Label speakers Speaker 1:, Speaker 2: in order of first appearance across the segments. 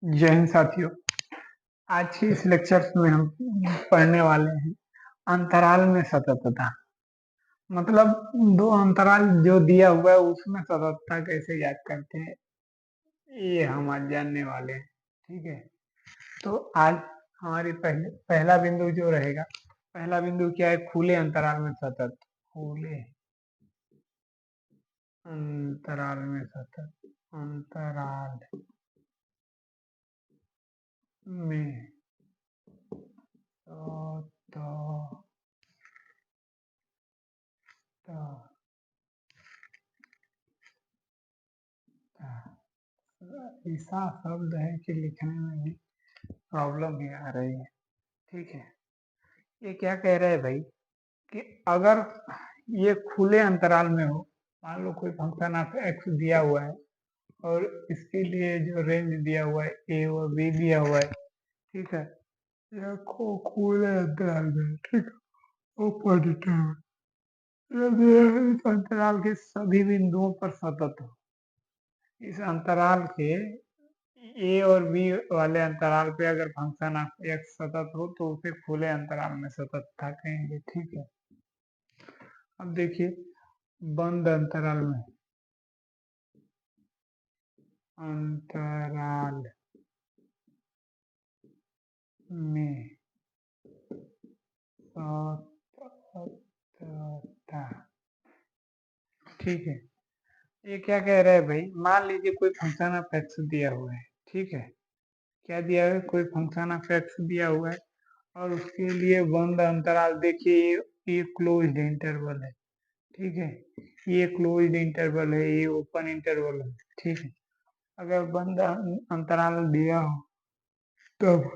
Speaker 1: जय हिंद साथियों। आज के इस लेक्चर में हम पढ़ने वाले हैं अंतराल में सततता। मतलब दो अंतराल जो दिया हुआ है उसमें सततता कैसे ज्ञात करते हैं, ये हम आज जानने वाले हैं। ठीक है, तो आज हमारी पहला बिंदु जो रहेगा, पहला बिंदु क्या है? खुले अंतराल में सतत। खुले अंतराल में सतत, अंतराल में सततता। ऐसा शब्द है कि लिखने में भी प्रॉब्लम ही आ रही है। ठीक है, ये क्या कह रहा है भाई कि अगर ये खुले अंतराल में हो, मान लो कोई फंक्शन ऑफ एक्स दिया हुआ है और इसके लिए जो रेंज दिया हुआ है ए और बी दिया हुआ है। ठीक है, यह खुले अंतराल में है, ठीक है, ओपन इंटरवल। यदि इस अंतराल के सभी बिंदुओं पर सतत हो, इस अंतराल के ए और बी वाले अंतराल पे अगर फंक्शन ऑफ एक्स सतत हो तो उसे खुले अंतराल में सततता कहेंगे। ठीक है, अब देखिए बंद अंतराल में, अंतराल में सततता। ठीक है, ये क्या कह रहा है भाई? मान लीजिए कोई फंक्शन ऑफ एक्स दिया हुआ है। ठीक है, क्या दिया है? कोई फंक्शन ऑफ एक्स दिया हुआ है और उसके लिए बंद अंतराल, देखिए ये क्लोज्ड इंटरवल है। ठीक है, ये क्लोज्ड इंटरवल है, ये ओपन इंटरवल है। ठीक है, अगर बंद अंतराल दिया हो तब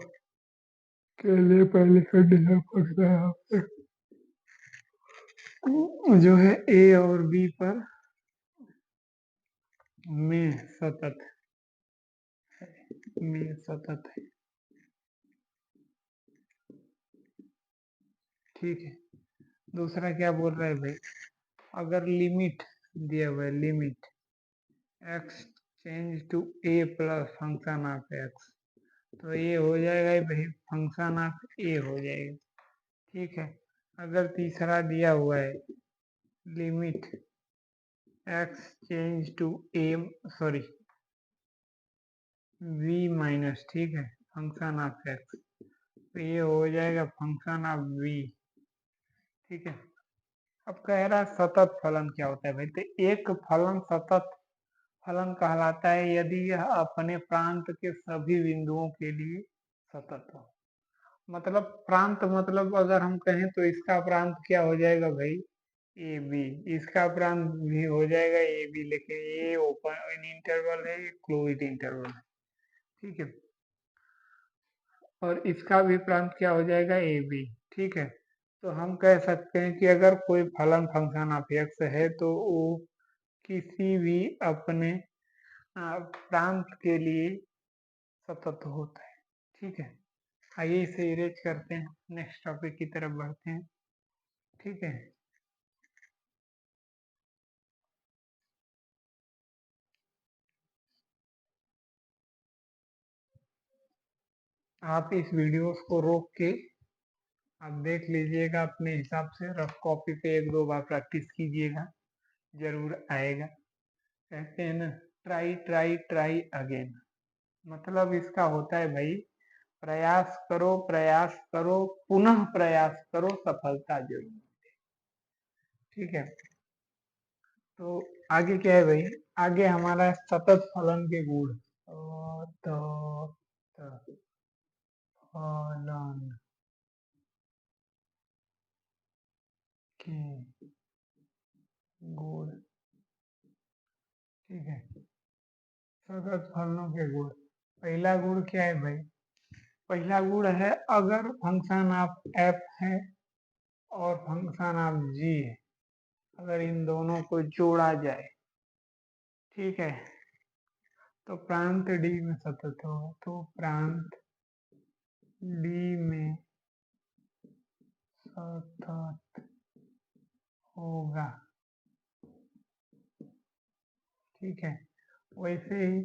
Speaker 1: के लिए पहले कंडीशन पड़ता है जो है ए और बी पर में सतत है, में सतत है। ठीक है, दूसरा क्या बोल रहा है भाई? अगर लिमिट दिया हुआ है, limit x change to a plus function of x, तो ये हो जाएगा भाई फंक्शन ऑफ ए हो जाएगा। ठीक है, अगर तीसरा दिया हुआ है limit x change to a, sorry v minus, ठीक है, फंक्शन ऑफ एक्स, तो ये हो जाएगा फंक्शन ऑफ वी। ठीक है, अब कह रहा है सतत फलन क्या होता है भाई? तो एक फलन सतत फलन कहलाता है यदि यह अपने प्रांत के सभी बिंदुओं के लिए सतत हो। मतलब प्रांत, मतलब अगर हम कहें तो इसका प्रांत क्या हो जाएगा भाई? A b. इसका प्रांत भी हो जाएगा ए बी, लेकिन ये ओपन इंटरवल है, ये क्लोज्ड इंटरवल है। ठीक है, और इसका भी प्रांत क्या हो जाएगा? A b. ठीक है, तो हम कह सकते हैं कि अगर कोई फलन फंक्शन ऑफ एक्स है तो वो किसी भी अपने प्रांत के लिए सतत होता है। ठीक है, आइए इसे इरेज करते हैं, नेक्स्ट टॉपिक की तरफ बढ़ते हैं। ठीक है, आप इस वीडियोस को रोक के आप देख लीजिएगा अपने हिसाब से, रफ कॉपी पे एक दो बार प्रैक्टिस कीजिएगा, जरूर आएगा। कहते हैं ना, ट्राई ट्राई ट्राई अगेन। मतलब इसका होता है भाई, प्रयास करो, प्रयास करो, पुनः प्रयास करो, सफलता जरूर। ठीक है, तो आगे क्या है भाई? आगे हमारा सतत फलन के गुण। सतत फलन के गुण। ठीक है, सतत फलनों के गुण। पहला गुण क्या है भाई? पहला गुण है अगर फंक्शन ऑफ एफ है और फंक्शन ऑफ जी है, अगर इन दोनों को जोड़ा जाए, ठीक है, तो प्रांत डी में सतत होगा। तो प्रांत डी में सतत होगा। ठीक है, वैसे ही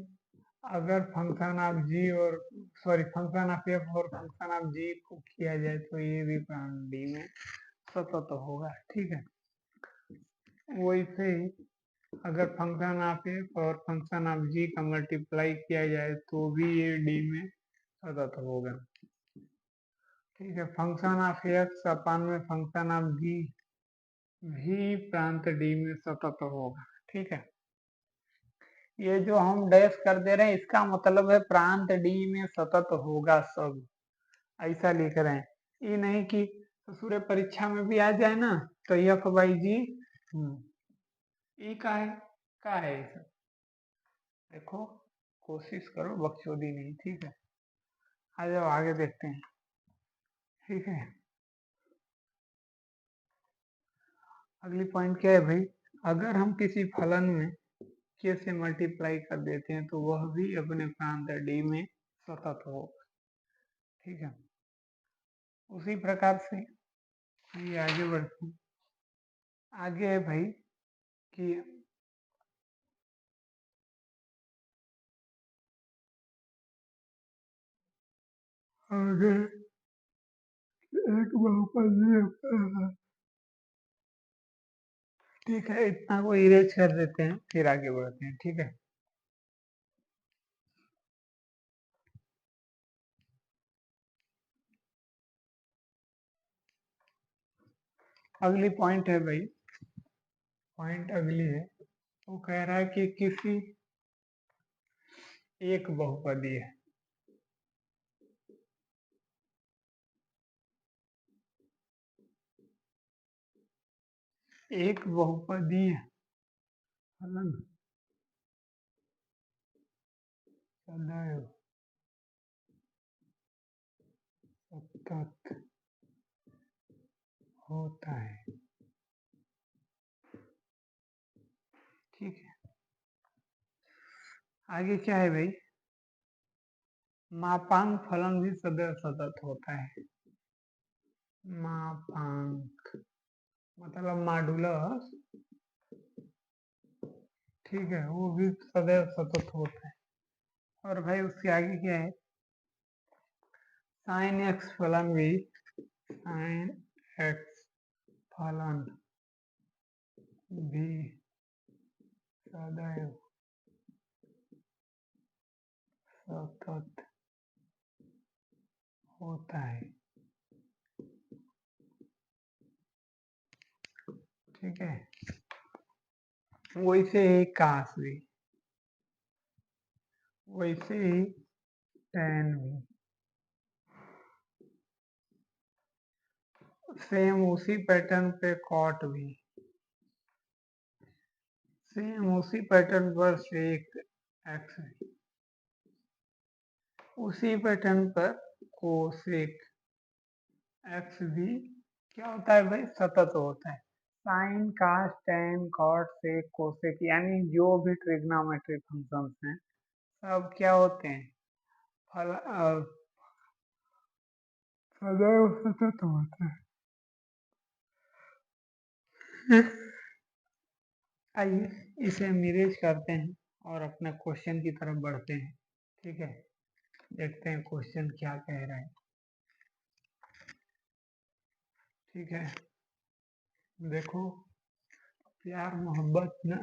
Speaker 1: अगर फंक्शन ऑफ जी और फंक्शन ऑफ एफ और फंक्शन ऑफ जी को किया जाए तो ये भी प्रांत डी में सतत होगा। ठीक है, वैसे ही अगर फंक्शन ऑफ एफ और फंक्शन ऑफ जी का मल्टीप्लाई किया जाए तो भी ये डी में सतत होगा। ठीक है, फंक्शन ऑफ एक्स अपान में फंक्शन ऑफ जी भी प्रांत डी में सतत होगा। ठीक है, ये जो हम डैश कर दे रहे हैं इसका मतलब है प्रांत डी में सतत होगा सब, ऐसा लिख रहे हैं। ये नहीं कि सूर्य परीक्षा में भी आ जाए ना तो एफ बाई जी ये का है ये सब। देखो, कोशिश करो, बकचोदी नहीं। ठीक है, आ जाओ आगे देखते हैं। ठीक है, अगली पॉइंट क्या है भाई, अगर हम किसी फलन में के से मल्टीप्लाई कर देते हैं तो वह भी अपने प्रांत डी में सतत हो। ठीक है, उसी प्रकार से ये आगे बढ़ते हैं। आगे है भाई कि आगे एक बहुपद। ठीक है, इतना को इरेज कर देते हैं फिर आगे बढ़ते हैं। ठीक है, अगली पॉइंट है भाई, पॉइंट अगली है, वो कह रहा है कि किसी एक बहुपदी है, एक बहुपदी फलन सदैव सतत होता है। ठीक है, आगे क्या है भाई, मापांक फलन भी सदैव सतत होता है। मापांक मतलब मॉडुलस। ठीक है, वो भी सदैव सतत होता है। और भाई उसके आगे क्या है, साइन एक्स फलन भी, साइन एक्स फलन भी सदैव सतत होता है। ठीक है, वैसे ही काश भी, वैसे ही टैन भी, सेम उसी पैटर्न पे कॉट भी, सेम उसी पैटर्न पर सेक एक्स भी, उसी पैटर्न पर कोसेक एक्स भी क्या होता है भाई, सतत होता है। साइन कास टेन कॉट सेक कोसेक यानी जो भी ट्रिग्नोमेट्रिक फंक्शंस हैं सब क्या होते हैं, फल सदैव सतत होते हैं। आइए इसे हम इरेज करते हैं और अपने क्वेश्चन की तरफ बढ़ते हैं। ठीक है, देखते हैं क्वेश्चन क्या कह रहा है। ठीक है, देखो, प्यार मोहब्बत ना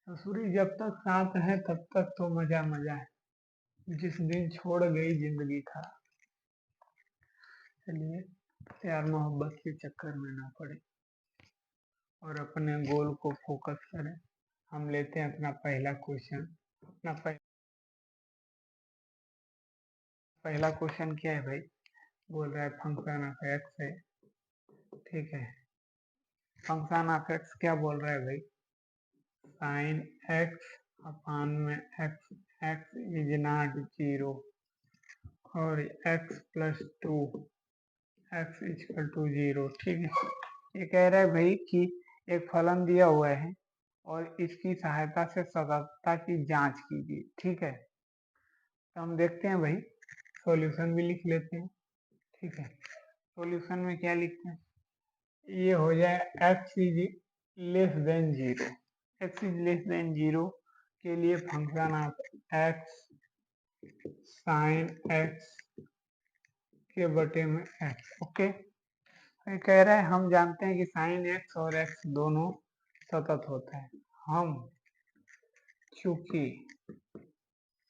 Speaker 1: ससुरी जब तक साथ है तब तक तो मजा मजा है, जिस दिन छोड़ गई जिंदगी था। चलिए प्यार मोहब्बत के चक्कर में ना पड़े और अपने गोल को फोकस करें। हम लेते हैं अपना पहला क्वेश्चन। अपना पहला क्वेश्चन क्या है भाई, बोल रहा है फंक्शन ऑफ एक्स है। ठीक है, फंक्शन ऑफ एक्स क्या बोल रहा है भाई, साइन एक्स अपान में x, x is not zero और x plus two x equal to zero. ठीक है, ये कह रहा है भाई कि एक फलन दिया हुआ है और इसकी सहायता से सततता की जांच कीजिए। ठीक है, तो हम देखते हैं भाई, सॉल्यूशन भी लिख लेते हैं। ठीक है, सॉल्यूशन में क्या लिखते हैं, ये हो जाए x is less than zero, x is less than zero के लिए function of x sine x के बटे में एक्स। ओके, ये कह रहा है हम जानते हैं कि साइन एक्स और एक्स दोनों सतत होता है। चूंकि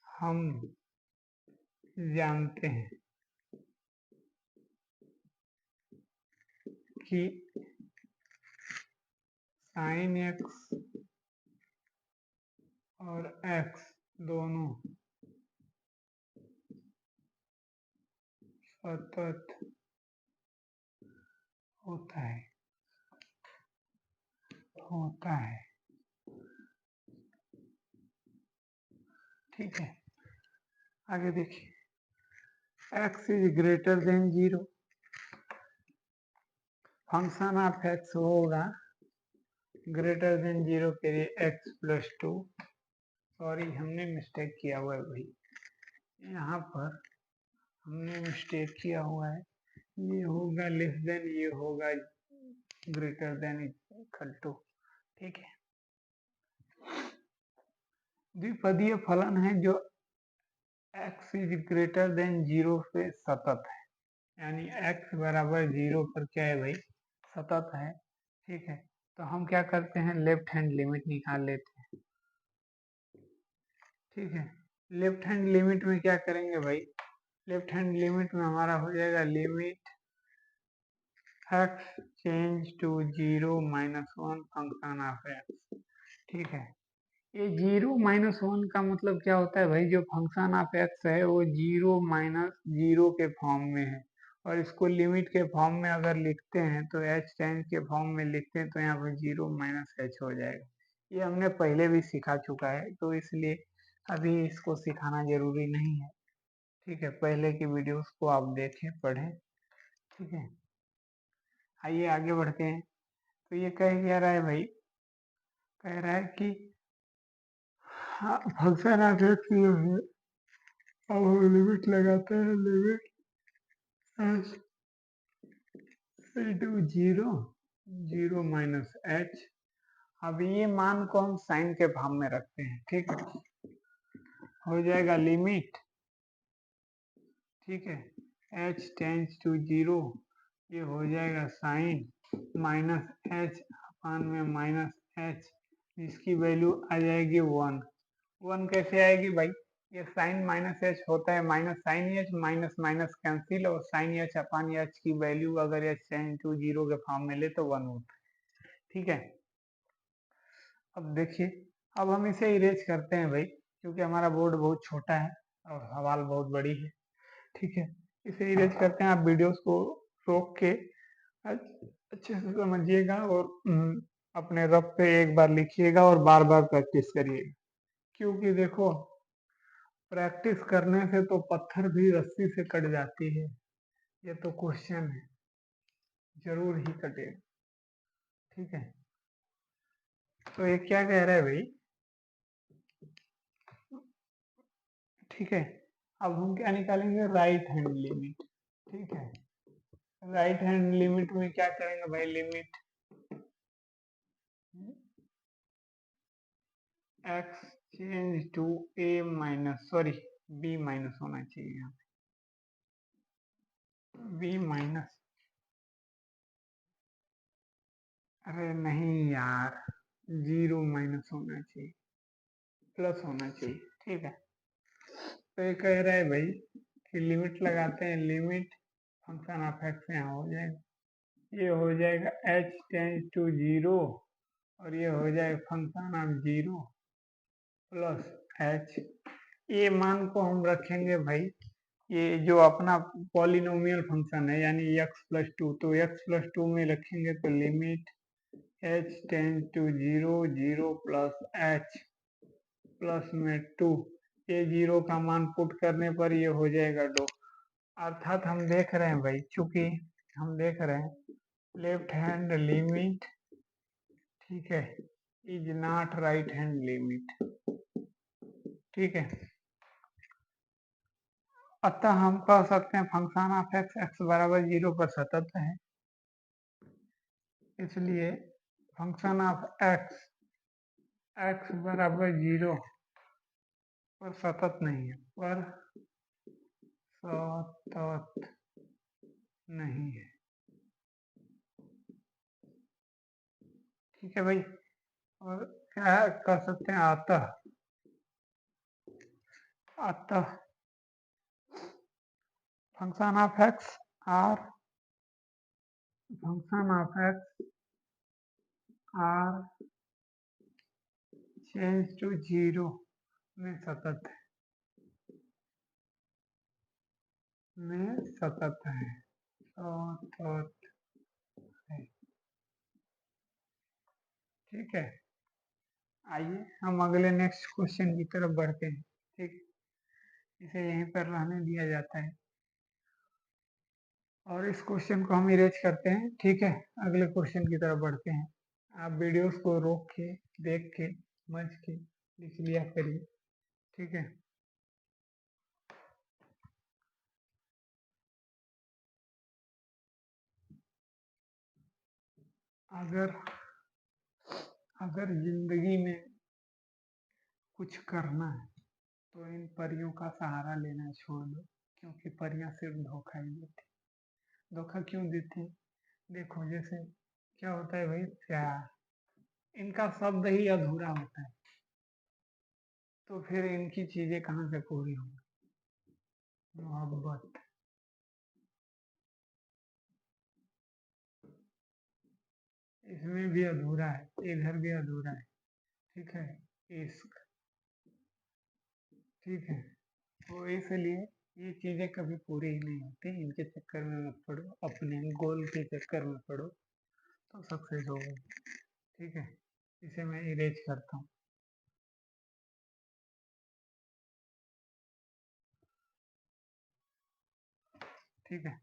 Speaker 1: हम जानते हैं कि साइन एक्स और एक्स दोनों सतत होता है, ठीक है। आगे देखिए, x is greater then 0, function of x होगा ग्रेटर देन 0 के लिए x+2। सॉरी, हमने मिस्टेक किया हुआ है भाई, यहाँ पर हमने मिस्टेक किया हुआ है। ये होगा लेस देन, ये होगा ग्रेटर देन इक्वल टू, ठीक है। द्विपदीय फलन है जो x इज ग्रेटर देन 0 पे सतत है, यानी x बराबर 0 पर क्या है भाई, सतत है, ठीक है। तो हम क्या करते हैं, लेफ्ट हैंड लिमिट निकाल लेते हैं, ठीक है। लेफ्ट हैंड लिमिट में क्या करेंगे भाई, लेफ्ट हैंड लिमिट में हमारा हो जाएगा limit x change to 0 - 1 function of x, ठीक है। ये 0 - 1 का मतलब क्या होता है भाई, जो फंक्शन ऑफ x है वो 0 - 0 के फॉर्म में है, और इसको लिमिट के फॉर्म में अगर लिखते हैं तो h टेंज के फॉर्म में लिखते हैं तो यहाँ पर 0 - h हो जाएगा। ये हमने पहले भी सिखा चुका है, तो इसलिए अभी इसको सिखाना जरूरी नहीं है, ठीक है। पहले की वीडियोस को आप देखें, पढ़ें, ठीक है। आइए आगे बढ़ते हैं। तो ये कह क्या रहा है भाई, कह रहा है कि फंक्शन ऑफ एक्स ये है, अब हम लिमिट लगाते हैं, लिमिट एच टू 0 0 - h। अब ये मान को हम साइन के फॉर्म में रखते हैं, ठीक है। हो जाएगा लिमिट, ठीक है, h टेंस टू 0, ये हो जाएगा साइन -h अपान में -h, जिसकी वैल्यू आ जाएगी 1। 1 कैसे आएगी भाई, ये साइन -h होता है, minus sine h, minus minus cancel, और साइन h अपान h की वैल्यू अगर h टेंस टू 0 के फॉर्म में ले तो 1 होता है, ठीक है। अब देखिए, अब हम इसे इरेज करते हैं भाई, क्योंकि हमारा बोर्ड बहुत छोटा है और सवाल बहुत बड़ी है, ठीक है। इसे इरेज करते हैं, आप वीडियोस को रोक के अच्छे से समझिएगा और अपने रफ पे एक बार लिखिएगा और बार बार प्रैक्टिस करिएगा, क्योंकि देखो प्रैक्टिस करने से तो पत्थर भी रस्सी से कट जाती है, ये तो क्वेश्चन है, जरूर ही कटेगा, ठीक है। तो ये क्या कह रहा है भाई, ठीक है। अब हम क्या निकालेंगे, राइट हैंड लिमिट, ठीक है। राइट हैंड लिमिट में क्या करेंगे भाई, limit x change to a minus, sorry b minus होना चाहिए यहाँ पे, b माइनस, अरे नहीं यार, 0 माइनस होना चाहिए, प्लस होना चाहिए, ठीक है। तो ये कह रहा है भाई कि लिमिट लगाते हैं, लिमिट फंक्शन ऑफ एक्स यहाँ हो जाएगा, ये हो जाएगा h टेंस टू 0, और ये हो जाएगा फंक्शन ऑफ 0 प्लस h। ये मान को हम रखेंगे भाई, ये जो अपना पॉलिनोमियल फंक्शन है यानी x+2, तो x+2 में रखेंगे तो limit h tends to 0 0 plus h plus में 2, ये 0 का मान पुट करने पर ये हो जाएगा 2। अर्थात हम देख रहे हैं भाई, चूंकि हम देख रहे हैं लेफ्ट हैंड लिमिट, ठीक है, is not right hand limit, ठीक है। अतः हम कह सकते हैं फंक्शन ऑफ एक्स एक्स बराबर 0 पर सतत है, इसलिए फंक्शन ऑफ एक्स एक्स बराबर 0 पर सतत नहीं है, पर सतत नहीं है। ठीक है भाई। और क्या कर सकते हैं, अतः अतः function of x R function of x R change to zero में सतत है, में सतत है, सतत है। ठीक है, आइए हम अगले नेक्स्ट क्वेश्चन की तरफ बढ़ते हैं। ठीक, इसे यहीं पर रहने दिया जाता है और इस क्वेश्चन को हम इरेज करते हैं। ठीक है, अगले क्वेश्चन की तरफ बढ़ते हैं। आप वीडियोस को रोक के, देख के, समझ के लिख लिया करिए। ठीक है, अगर अगर जिंदगी में कुछ करना है तो इन परियों का सहारा लेना छोड़ दो, क्योंकि परियां सिर्फ धोखा ही देती। धोखा क्यों देती? देखो, जैसे क्या होता है भाई, प्यार, इनका शब्द ही अधूरा होता है, तो फिर इनकी चीजें कहाँ से पूरी होंगी? मोहब्बत, इसमें भी अधूरा है, इधर भी अधूरा है। ठीक है, इश्क। ठीक है, तो इसलिए ये चीजें कभी पूरी ही नहीं होती, इनके चक्कर में मत पड़ो, अपने गोल के चक्कर में पड़ो तो सक्सेस होगा। ठीक है, इसे मैं इरेज करता हूँ। ठीक है,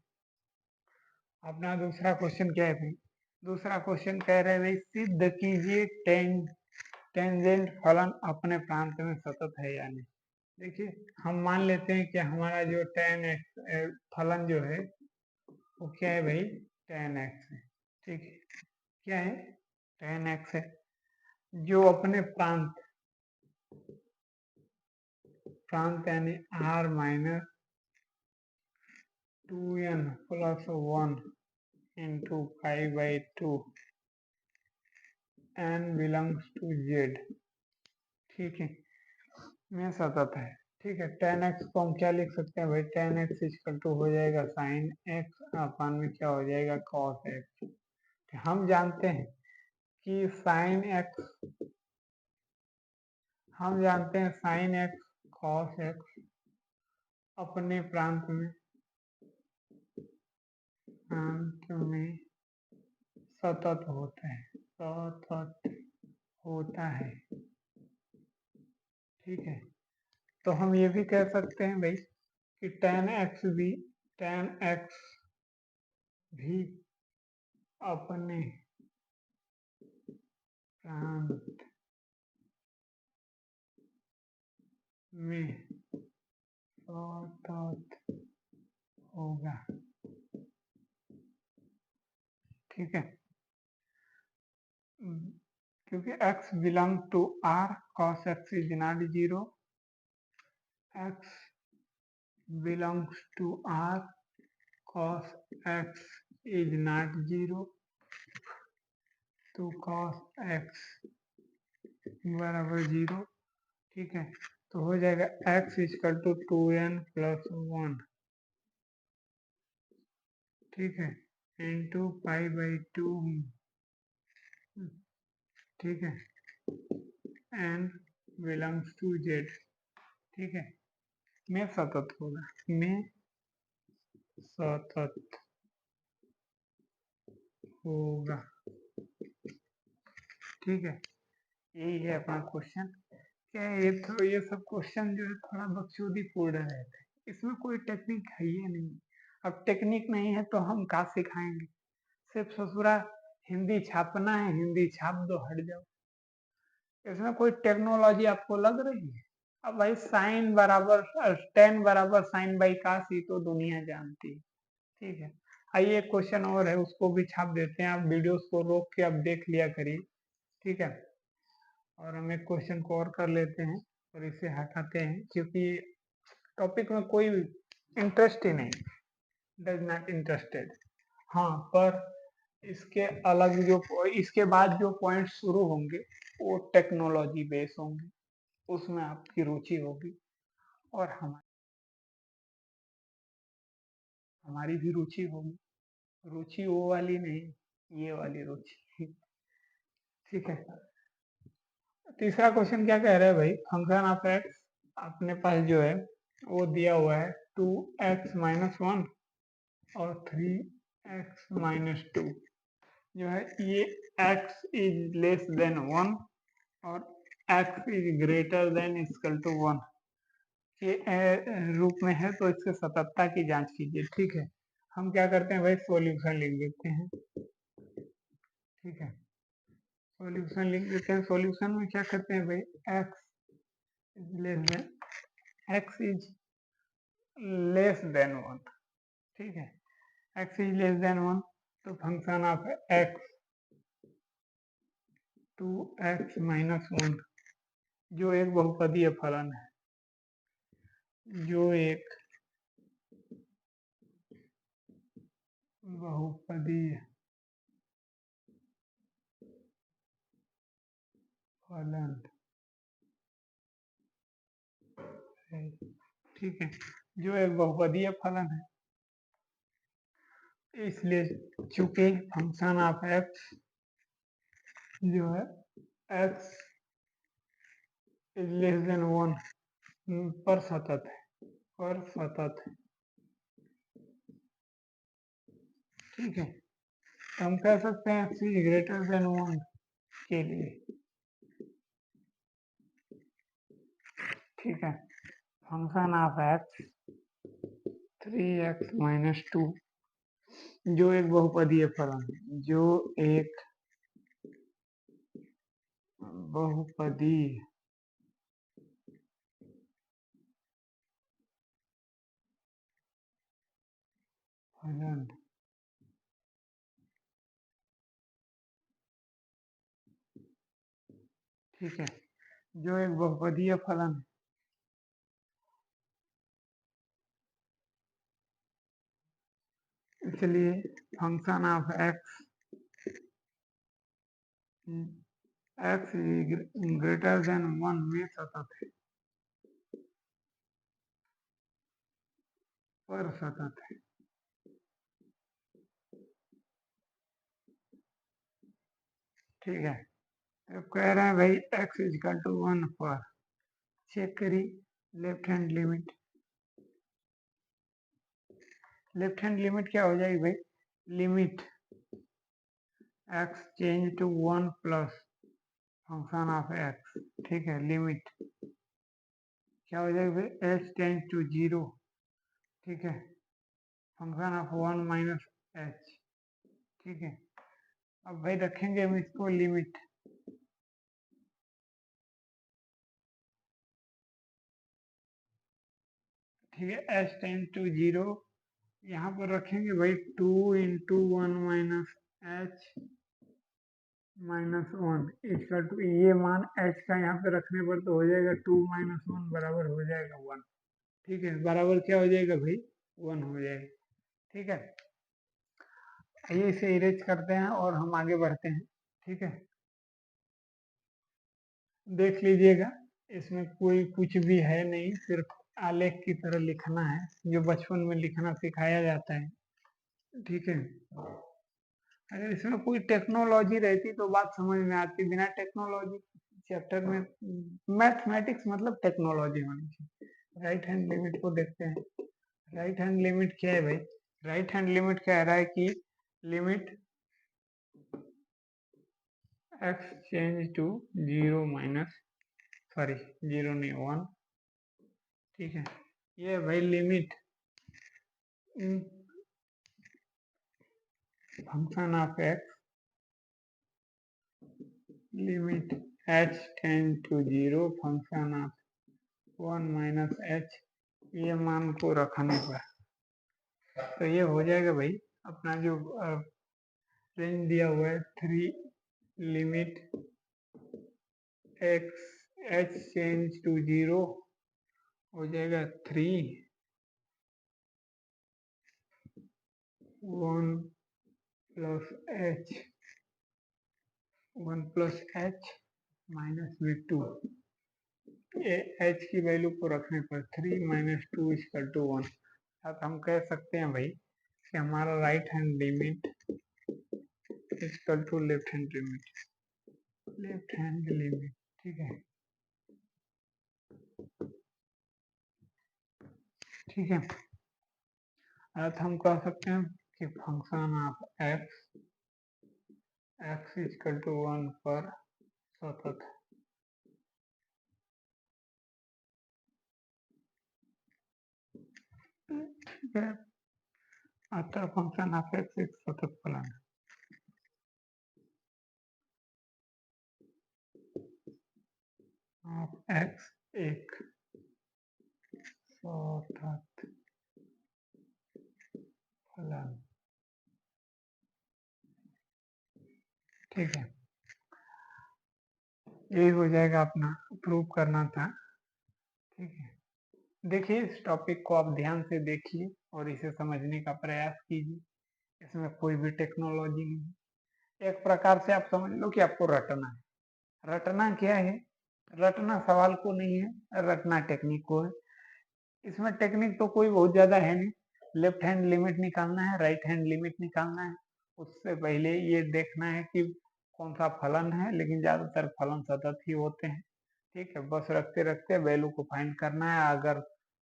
Speaker 1: अपना दूसरा क्वेश्चन क्या है भाई? दूसरा क्वेश्चन कह रहे हैं भाई, सिद्ध कीजिए टेंजेंट फलन अपने प्रांत में सतत है या नहीं। देखिए, हम मान लेते हैं कि हमारा जो टेन एक्स फलन जो है वो क्या है भाई, टेन एक्स है। ठीक है, क्या है, टेन एक्स है, जो अपने प्रांत प्रांत यानी R minus 2n plus 1 into 5/2 n belongs to Z. ठीक है, में सतत है। ठीक है, टेन एक्स को हम क्या लिख सकते हैं भाई, टेन एक्स इक्वल टू हो जाएगा साइन एक्स अपान में क्या हो जाएगा, कॉस एक्स। हम जानते हैं कि साइन एक्स, हम जानते हैं साइन एक्स कॉस एक्स अपने प्रांत में सतत होता है, सतत होता है। ठीक है, तो हम ये भी कह सकते हैं भाई कि टेन एक्स भी अपने प्रांत में सतत होगा। ठीक है, क्योंकि x belong to r cos x is not zero, x belongs to r cos x is not zero, तो cos x बराबर जीरो। ठीक है, तो हो जाएगा x equal to 2n plus 1। ठीक है, इंटू 5/2। ठीक है, n बिलोंग्स टू z। ठीक है, में सतत होगा, में सतत होगा। ठीक है, यही है अपना क्वेश्चन। क्या है, ये सब क्वेश्चन जो है थोड़ा बकचोदी पूर्ण रहते हैं, इसमें कोई टेक्निक है ही नहीं। अब टेक्निक नहीं है तो हम कहाँ सिखाएंगे? सिर्फ ससुरा हिंदी छापना है, हिंदी छाप दो, हट जाओ। इसमें कोई टेक्नोलॉजी आपको लग रही है? अब भाई साइन बराबर टेन बराबर साइन बाई काश, ये तो दुनिया जानती है। ठीक है, आइए एक क्वेश्चन और है, उसको भी छाप देते हैं। आप वीडियोस को रोक के आप देख लिया करिए। ठीक है, और हम एक क्वेश्चन को और कर लेते हैं। और इसे हटाते हैं क्योंकि टॉपिक में कोई इंटरेस्ट ही नहीं, डज नॉट इंटरेस्टेड। हाँ, पर इसके अलग जो इसके बाद जो पॉइंट शुरू होंगे वो टेक्नोलॉजी बेस होंगे, उसमें आपकी रुचि होगी और हमारी भी रुचि होगी। रुचि वो वाली नहीं, ये वाली रुचि। ठीक है। तीसरा क्वेश्चन क्या कह रहा है भाई, फंक्शन ऑफ एक्स अपने पास जो है वो दिया हुआ है 2x-1 और 3x-2 जो है ये x इज लेस देन 1 और x is greater than equal to 1 के रूप में है, तो इसके सततता की जांच कीजिए। ठीक है, हम क्या करते हैं भाई, सॉल्यूशन लिख देते हैं। ठीक है, सॉल्यूशन लिख देते हैं। सॉल्यूशन में क्या करते हैं भाई, x इज लेस देन 1। ठीक है, x इज लेस देन 1 तो फंक्शन ऑफ x 2x-1 जो एक बहुपदीय फलन है, जो एक बहुपदीय फलन है। ठीक है, जो एक बहुपदीय फलन है, इसलिए चूंकि फंक्शन ऑफ x जो है x इज लेस देन 1 पर सतत है, पर सतत है। ठीक है, तो हम कह सकते हैं x इज ग्रेटर देन 1 के लिए। ठीक है, फंक्शन ऑफ x 3x-2 जो एक बहुपदीय फलन है, जो एक बहुपदीय फलन ठीक है, जो एक बहुपदीय फलन है, इसलिए function of x greater than 1 में सतत है, पर सतत है। ठीक है, तो कह रहे हैं भाई x इजकल टू 1 पर चेक करी left hand limit. Left hand limit क्या हो जाएगी भाई, limit x change to 1 plus function of x। ठीक है, लिमिट क्या हो जाएगी भाई, h टेंस टू 0। ठीक है, फंक्शन ऑफ 1 माइनस h। ठीक है, अब भाई रखेंगे हम इसको लिमिट, ठीक है, h टेंस टू 0 यहाँ पर रखेंगे भाई 2 इंटू 1 माइनस एच माइनस 1 इसका टू, ये मान h का यहाँ पे रखने पर तो हो जाएगा 2 माइनस 1 बराबर हो जाएगा 1। ठीक है, बराबर क्या हो जाएगा भाई, 1 हो जाएगा। ठीक है, आइए इसे इरेज करते हैं और हम आगे बढ़ते हैं। ठीक है, देख लीजिएगा, इसमें कोई कुछ भी है नहीं, सिर्फ आलेख की तरह लिखना है, जो बचपन में लिखना सिखाया जाता है। ठीक है, अगर इसमें कोई टेक्नोलॉजी रहती तो बात समझ में आती, बिना टेक्नोलॉजी चैप्टर में मैथमेटिक्स मतलब टेक्नोलॉजी होनी चाहिए। राइट हैंड लिमिट को देखते हैं। राइट हैंड लिमिट क्या है भाई, राइट हैंड लिमिट कह रहा है कि limit x change to 0 minus, sorry 0 नहीं 1। ठीक है, ये भाई limit function of x limit h tend to 0 function of 1 minus h, ये मान को रखने पर तो ये हो जाएगा भाई अपना जो रेंज दिया हुआ है 3 limit x h change to 0 हो जाएगा 3 1 plus h 1 plus h minus v2। h की वैल्यू को रखने पर 3 माइनस 2 इक्वल टू 1। अब हम कह सकते हैं भाई कि हमारा right hand limit equal to left hand limit, left hand limit, ठीक है, ठीक है। अब हम कह सकते हैं कि function of x equal to 1 पर सतत, ठीक है। अतः फंक्शन ऑफ x एक सतत फलन है। ऑफ x एक सतत फलन, ठीक है। यही हो जाएगा अपना, प्रूव करना था, ठीक है। देखिए इस टॉपिक को आप ध्यान से देखिए और इसे समझने का प्रयास कीजिए। इसमें कोई भी टेक्नोलॉजी नहीं, एक प्रकार से आप समझ लो कि आपको रटना है। रटना क्या है? रटना सवाल को नहीं है, रटना टेक्निक को है। इसमें टेक्निक तो कोई बहुत ज्यादा है नहीं, लेफ्ट हैंड लिमिट निकालना है, राइट हैंड लिमिट निकालना है। उससे पहले ये देखना है कि कौन सा फलन है, लेकिन ज्यादातर फलन सतत ही होते हैं, ठीक है। बस रखते रखते वैल्यू को फाइंड करना है। अगर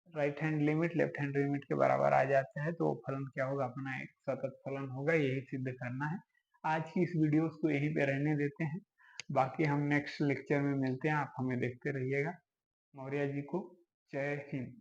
Speaker 1: right hand limit left hand limit के बराबर आ जाता है तो वो फलन क्या होगा? अपना एक सतत फलन होगा। यही सिद्ध करना है। आज की इस वीडियो को यहीं पे रहने देते हैं, बाकी हम नेक्स्ट लेक्चर में मिलते हैं। आप हमें देखते रहिएगा। मौर्य जी को जय हिंद।